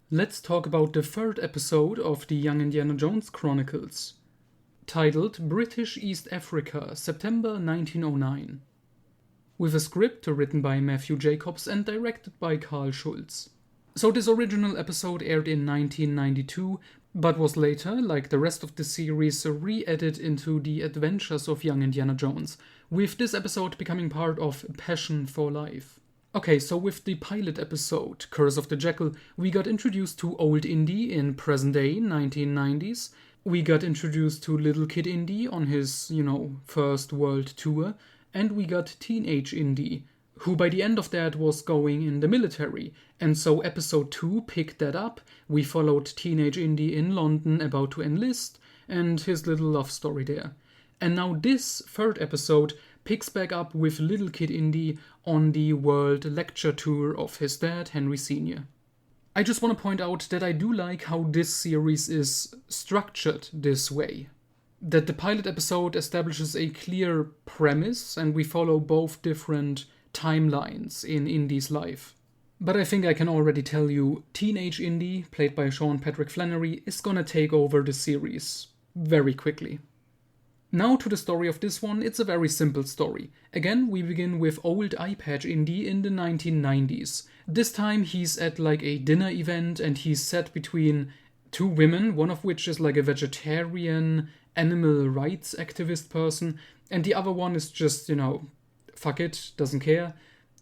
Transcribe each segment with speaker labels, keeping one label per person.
Speaker 1: Let's talk about the third episode of the Young Indiana Jones Chronicles, titled British East Africa, September 1909, with a script written by Matthew Jacobs and directed by Carl Schulz. So this original episode aired in 1992, but was later, like the rest of the series, re-edited into The Adventures of Young Indiana Jones, with this episode becoming part of Passion for Life. Okay, so with the pilot episode, Curse of the Jackal, we got introduced to Old Indy in present-day 1990s. We got introduced to Little Kid Indy on his, first world tour. And we got Teenage Indy, who by the end of that was going in the military. And so episode 2 picked that up. We followed Teenage Indy in London about to enlist, and his little love story there. And now this third episode picks back up with Little Kid Indy on the world lecture tour of his dad, Henry Sr. I just want to point out that I do like how this series is structured this way. That the pilot episode establishes a clear premise and we follow both different timelines in Indy's life. But I think I can already tell you, Teenage Indy, played by Sean Patrick Flanery, is gonna take over the series very quickly. Now to the story of this one. It's a very simple story. Again, we begin with old Eye Patch Indy in the 1990s. This time he's at like a dinner event and he's set between two women, one of which is like a vegetarian animal rights activist person, and the other one is just, fuck it, doesn't care.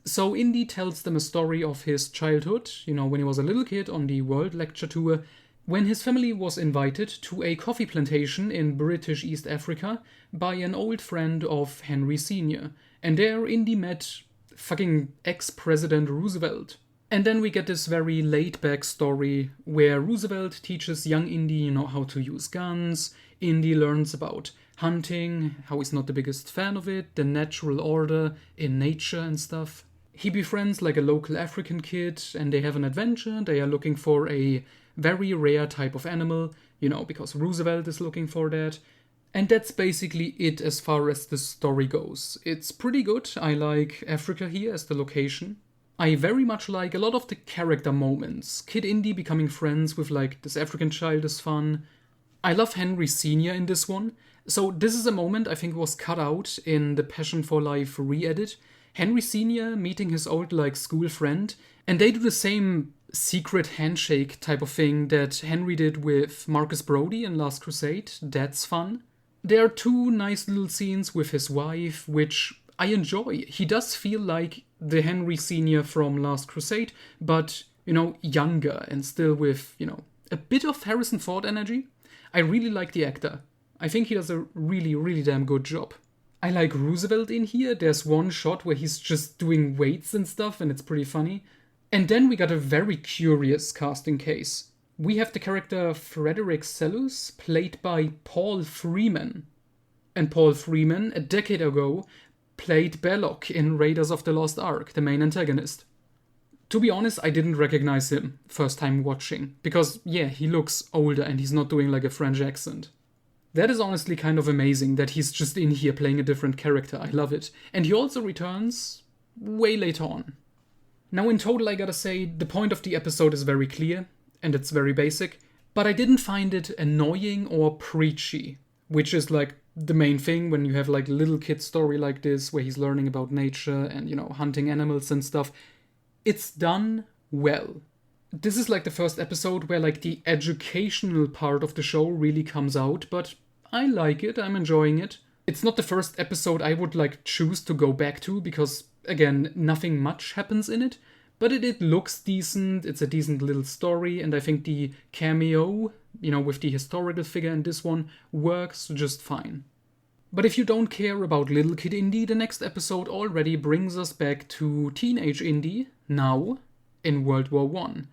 Speaker 1: So Indy tells them a story of his childhood, when he was a little kid on the World Lecture Tour, when his family was invited to a coffee plantation in British East Africa by an old friend of Henry Sr. And there Indy met fucking ex-President Roosevelt. And then we get this very laid-back story where Roosevelt teaches young Indy, how to use guns. Indy learns about hunting, how he's not the biggest fan of it, the natural order in nature and stuff. He befriends like a local African kid and they have an adventure. They are looking for a very rare type of animal, because Roosevelt is looking for that. And that's basically it as far as the story goes. It's pretty good. I like Africa here as the location. I very much like a lot of the character moments. Kid Indy becoming friends with this African child is fun. I love Henry Sr. in this one. So this is a moment I think was cut out in the Passion for Life re-edit. Henry Sr. meeting his old school friend, and they do the same secret handshake type of thing that Henry did with Marcus Brody in Last Crusade. That's fun. There are two nice little scenes with his wife, which I enjoy. He does feel like the Henry Sr. from Last Crusade, but, younger and still with, a bit of Harrison Ford energy. I really like the actor. I think he does a really, really damn good job. I like Roosevelt in here. There's one shot where he's just doing weights and stuff, and it's pretty funny. And then we got a very curious casting case. We have the character Frederick Selous, played by Paul Freeman. And Paul Freeman, a decade ago, played Belloc in Raiders of the Lost Ark, the main antagonist. To be honest, I didn't recognize him first time watching, because he looks older and he's not doing a French accent. That is honestly kind of amazing that he's just in here playing a different character. I love it. And he also returns way later on. Now in total, I gotta say, the point of the episode is very clear, and it's very basic, but I didn't find it annoying or preachy, which is the main thing when you have a little kid story like this, where he's learning about nature and, hunting animals and stuff. It's done well. This is the first episode where the educational part of the show really comes out, but I like it, I'm enjoying it. It's not the first episode I would choose to go back to because, again, nothing much happens in it, but it looks decent, it's a decent little story, and I think the cameo, with the historical figure in this one, works just fine. But if you don't care about Little Kid Indy, the next episode already brings us back to Teenage Indy, now, in World War I.